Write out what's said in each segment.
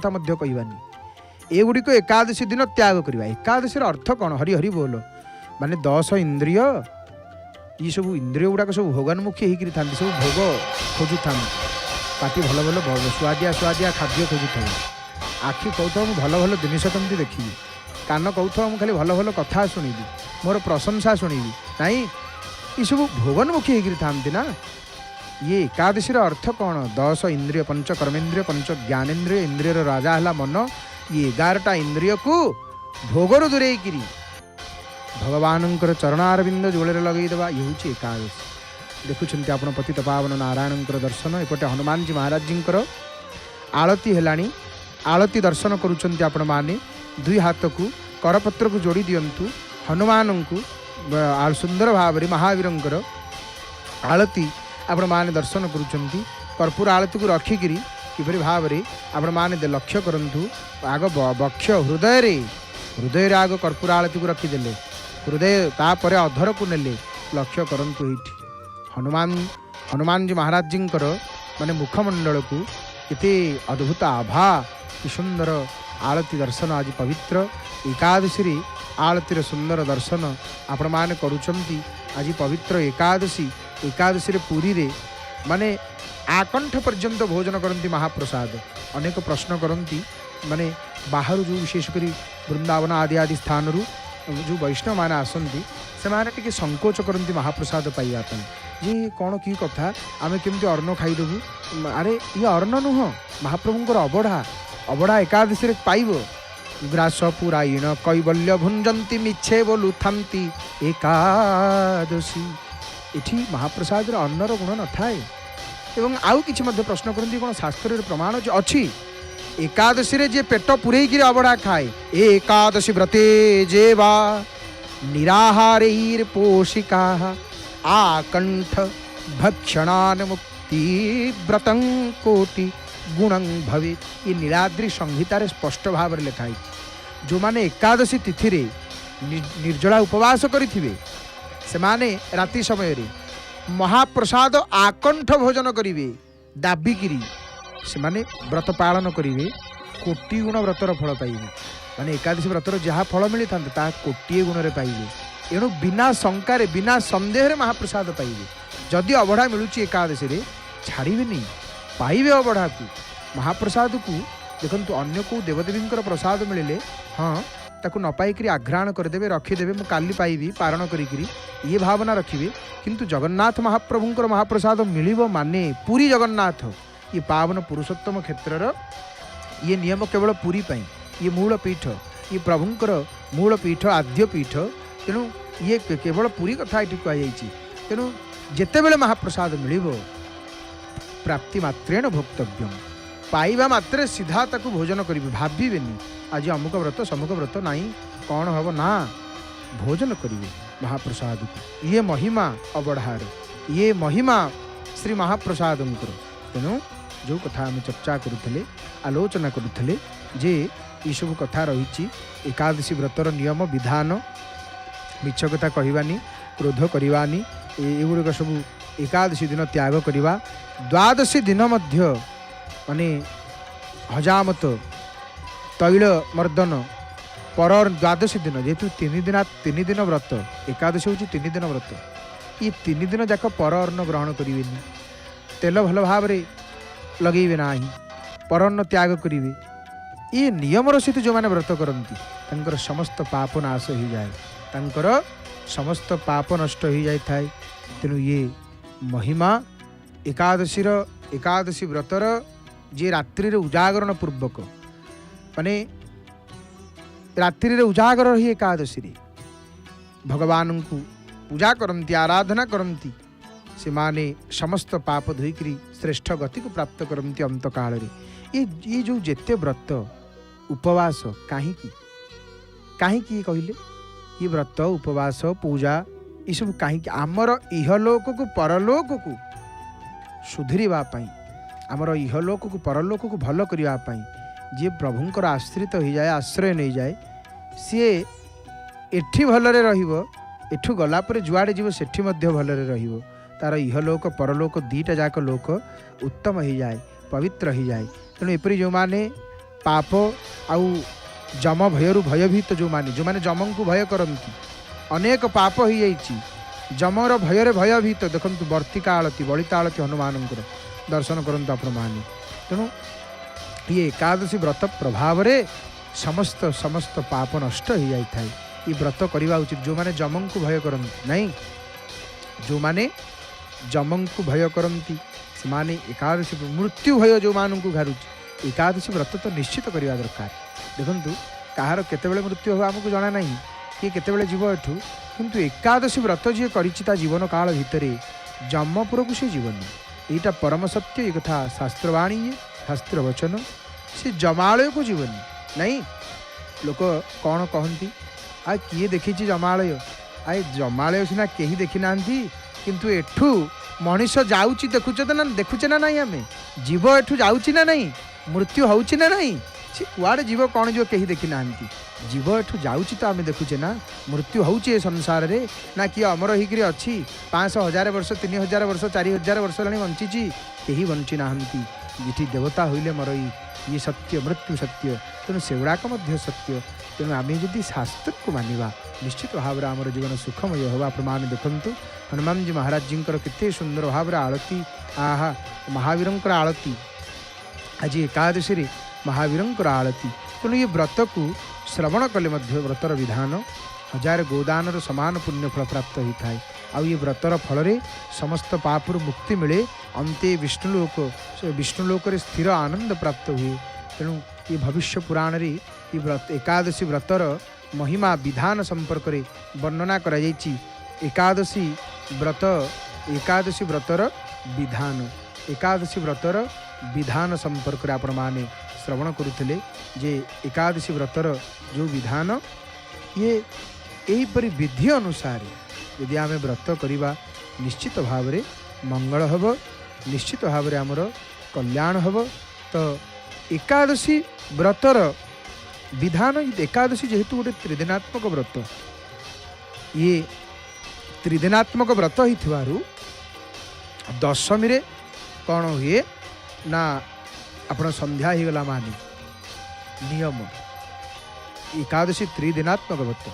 कहवानी एगुड़िक एकादशी दिन त्याग करवा। एकादशी अर्थ कौन? हरि हरि बोल माने 10 इंद्रिय ये सब इंद्रिय गुड़ाक सब भोगान्मुखी होकर था, सब भोग खोजु था। पाटी भल भल सुआदिया सुआदिया खाद्य खोजु था। आखि कहूँ मुझे भल भल जिनिस कमी देखी, कान कहूँ मुझे खाली भल भल कथा शुणी, मोर प्रशंसा शुणी नाई, ये सब भोगन्मुखी होकर था ना। ये एकादशी अर्थ कौन? 10 इंद्रिय, पंच कर्मेन्द्रिय, पंच ज्ञानेन्द्रिय, इंद्रियर राजा है मन। ये 11टा इंद्रिय को भोगर दूरे भगवान चरणारविंद जोड़े लगेदेवा, ये हूँ एकादशी। देखुं आप पतित पावन नारायण दर्शन, एपटे हनुमान जी महाराज जी आलती है। आलती दर्शन करुँच आपण मैंने दुई हाथ को करपत्र को जोड़ी दिंतु। हनुमान को सुंदर भाव महावीर आलती आपण मैंने दर्शन करुँच। कर्पूर आलती को रखिकी किपरि भाव आपण मैंने लक्ष्य करूँ। आग बक्ष हृदय आग कर्पूर आलती को रखीदे, हृदय तापर अधर को नेले लक्ष्य करंतु। ये हनुमान जी महाराज जी माने मुखमंडल को किते अद्भुत आभा, कि सुंदर आलती दर्शन। आज पवित्र एकादशी आलतीर सुंदर दर्शन आपण माने करुचंती। आज पवित्र एकादशी, एकादशी पुरी रे माने आकंठ पर्यंत भोजन करती महाप्रसाद। अनेक प्रश्न करती माने बाहर जो विशेषकर वृंदावन आदि आदि स्थान जो वैष्णव मैंने आसती से माने संकोच करती महाप्रसाद पाइबापी। ये कौन की कथा आमे केमती अन्न खाईदेबू? अरे ये अन्न नुह, महाप्रभुंर अबढ़ा। अबढ़ा एकादशी पाइब। ग्रास पुरायण कैवल्य भुंजंती मिछे बोलू थांती एकादशी। इठी महाप्रसाद अन्नर गुण न थाए। एवं आउ किछि मध्य प्रश्न करती कौन शास्त्र प्रमाण अच्छी एकादशी रे जे पेट पुरेकी अबढ़ा खाए, एकादशी व्रते जेवा निराहारैर पोषिका आकंठ भक्षणान मुक्ति व्रतं कोटि गुणं भवे। ये नीलाद्रि संहितार स्पष्ट भाव में लिखाई। जो माने एकादशी तिथि रे निर्जला उपवास करिथिबे से माने राति समय रे महाप्रसाद आकंठ भोजन करिवे दाबिकिरी से माने व्रत पालन करिवे, कोटि गुण व्रतर फल पाइबे। माने एकादशी व्रतर जहाँ फल मिली था ता कोटिए गुण रे पाइबे। एणु बिना शंकार बिना संदेह महाप्रसाद पाइबे। जदि अबढ़ा मिलूची एकादशी रे छाड़बेनी, पाइबे अबढ़ा को महाप्रसाद को। देखंतु अन्य को देवदेवी प्रसाद मिले हाँ ताकू न पाइक आघ्राण करदे रखीदेवे, मु काली पाइबी पारण करी ये भावना रखिए। किंतु जगन्नाथ महाप्रभुंकर महाप्रसाद मिलिबो माने पूरी जगन्नाथ ये पावन पुरुषोत्तम क्षेत्र ये नियम केवल पुरी पाई। ये मूल पीठ, ये प्रभुंकर मूल पीठ आद्य पीठ। तेणु ये केवल पुरी कथा ये कहुई। तेणु जिते बड़े महाप्रसाद मिलिबो प्राप्ति मात्रेण भोक्तव्यम, पाइबा मात्रे सीधा ताकू भोजन करिवे। भाबिबेनी आज अमुक व्रत समुक व्रत नाई कौन हम ना, भोजन करिवे महाप्रसाद को। ये महिमा अबढ़ार, ये महिमा श्री महाप्रसाद। तेणु जो कथा आम चर्चा करुले आलोचना करुले जे ये सब कथा रही एकादशी व्रतर नियम विधान, मिछ कथा कहवानी, क्रोध करवानी, एगुड़िक सब एकादशी दिन त्याग करवा। द्वादशी दिन मध्य माने हजामत तैल मर्दन पर द्वादशी दिन जेहेतु 3 दिन व्रत, एकादशी हूँ 3 दिन व्रत। ये 3 दिन जाक पर अन्न ग्रहण करें, तेल भल भाव लगे ना, पर अन्न त्याग करेंगे। ये नियम सहित जो मैंने व्रत करती समस्त पाप नाश हो जाए, तांकर समस्त पाप नष्ट हो जाए थाए। तेणु ये महिमा एकादशी व्रतर जे रात्रि उजागरण पूर्वक माने रात्रि उजागर ही एकादशी रे भगवान को पूजा करती आराधना करती से माने समस्त पाप धोईकरी श्रेष्ठ गति को प्राप्त करती अंत काल रे। ये जो जेते व्रत उपवास कहीं कहले ये व्रत उपवास पूजा ये सब कहीं आमर इहलोक को परलोक को सुधीरवा आमर इहलोक को परलोक को भल करने जी प्रभुंकर आश्रित हो जाए आश्रय नहीं जाए सी एठी भलरे रहिबो, एठू गलापर जुआड़े जीव सेठी मध्य भलरे रहिबो। तार इहलोक परलोक दीटा जाक लोक उत्तम हो जाए, पवित्र हो जाए। तेणु एपरी जो माने पाप आउ जम भयरु भयभीत जो माने जम को भय करती अनेक पाप हो जाइए जमर भयर भयभीत देखु वर्तिका आलती बलिता आलती हनुमान दर्शन करतु आपण माने तेणु ये एकादशी व्रत प्रभाव रे समस्त समस्त पाप नष्ट हो जाए ये व्रत करवा उचित जो माने जमं को भय करती नहीं जो माने जमं को भय करती से माने एकादशी मृत्यु भय जो मान को घारुची एकादशी व्रत तो निश्चित करवा दरकार देखु कहार केतेबेले मृत्यु हो आमको जना नहीं किए केतेबेले जीव एठू किंतु एकादशी व्रत जी करिता जीवन काल भितर जमपुर को सी जीवन यहाँ परम सत्य ये कथा शास्त्रवाणी ये शास्त्र वचन से जमालय को जीवन नहीं लोक कौन कहती आ किए देखी जमालय आए जमालय सीना कहीं देखी ना किंतु एठू मनीष जाऊँगी देखुचे ना नहीं आम जीव एठू जाऊँगी ना नहीं मृत्यु होउची ना नहीं सी कुआड़े जीव कौन जीव कहीं देखी ना जीव एठू जाऊँगी तो आम देखुचे ना मृत्यु होउची संसार रे ना किए अमर होकर अच्छी 500,000 वर्ष 3,000 वर्ष 4,000 वर्ष लानी बंची कहीं बंची ना जी देवता होइले मरई ये सत्य मृत्यु सत्य तेणु से गुड़ाक सत्य तेणु आम जदि शास्त्र को मानिबा निश्चित भाव आम जीवन सुखमय होगा प्रमाण देखु हनुमान जी महाराज जी केते सुंदर भाव आलती आहा महावीर आलती आज एकादशी महावीर आलती तेणु ये व्रत को श्रवण कले व्रतर विधान 1000 गोदान समान पुण्यफल प्राप्त होता है आउ ये व्रतर फल समस्त पापुर मुक्ति मिले अंते विष्णुलोक स्थिर आनंद प्राप्त हुए तेणु ये भविष्य पुराण रे ये व्रत एकादशी व्रतर महिमा विधान संपर्क रे वर्णना करा जायछि एकादशी व्रतर विधान संपर्क रे आपण माने श्रवण करुथिले जे एकादशी व्रतर जो विधान ये एहीपरि विधि अनुसार यदि आम व्रत करवा निश्चित भाव रे मंगल हब निश्चित भाव रे आमर कल्याण हब तो एकादशी व्रतर विधान एकादशी जेहेतु गोटे त्रिदिनात्मक व्रत ये त्रिदिनात्मक व्रत ही दशमी रे कौन हुए ना आपण संध्या ही गला मानी नियम एकादशी त्रिदिनात्मक व्रत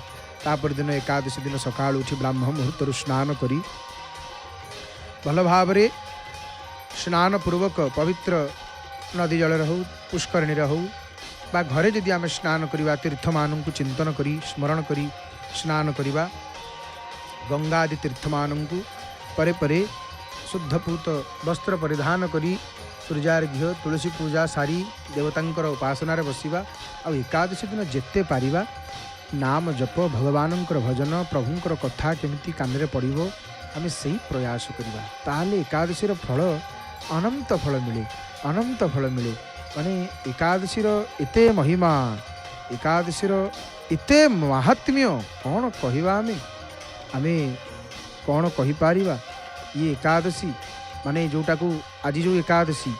तापर दिन एकादशी दिन सका उठी ब्राह्म मुहूर्त स्नान करी भल भाव स्नान पूर्वक पवित्र नदी जल हो पुष्करणी हो बा घरे जदि आम स्नान करवा तीर्थ मान को चिंतन करी स्मरण करी स्नान करवा गंगा आदि तीर्थ मान को परे परे शुद्धपूत वस्त्र परिधान करी सूर्यार्घ्य तुलसी पूजा सारी देवतांकर उपासना बसिबा आ एकादशी दिन जेते पारिबा नाम जप भगवानंकर भजन प्रभुंकर कथा केमिति कान पड़ो आम से प्रयास करवा ताले एकादशी फल अनंत फल मिले माने एकादशी एते महिमा एकादशी एते महात्म्य कौन कहवा आमे कौन कहि पारिबा ये एकादशी माने जोटा को आज जो एकादशी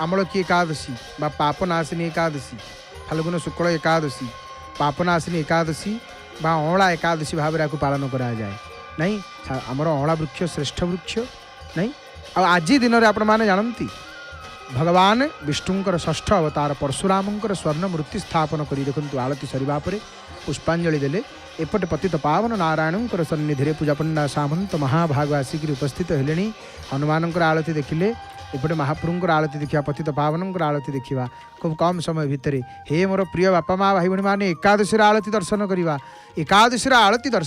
आमल की एकादशी बा पापनाशिनी एकादशी फाल्गुन शुक्ल एकादशी पापनाशिनी एकादशी बा अँला एकादशी भाव में पालन करा जाए नहीं आमर अँला वृक्ष श्रेष्ठ वृक्ष नहीं आज दिन में आपण मैंने जानती भगवान विष्णुंकर षष्ठ अवतार परशुरामंकर स्वर्ण मूर्ति स्थापन कर देखु आलती सरिबा परे पुष्पांजलि देले एपटे पतित पावन नारायणंकर सन्निधि पूजा पंडा सामंत महाभाग आसिक उपस्थित हेले हनुमानंकर आलती देखिले एपटे महाप्रभुंकर आलती देखा पतित पावनंकर आलती देखा खूब कम समय भितर हे मोर प्रिय बापा माँ भाई भाई मैंने एकादशी आलती दर्शन करवा एकादशी आलती दर्शन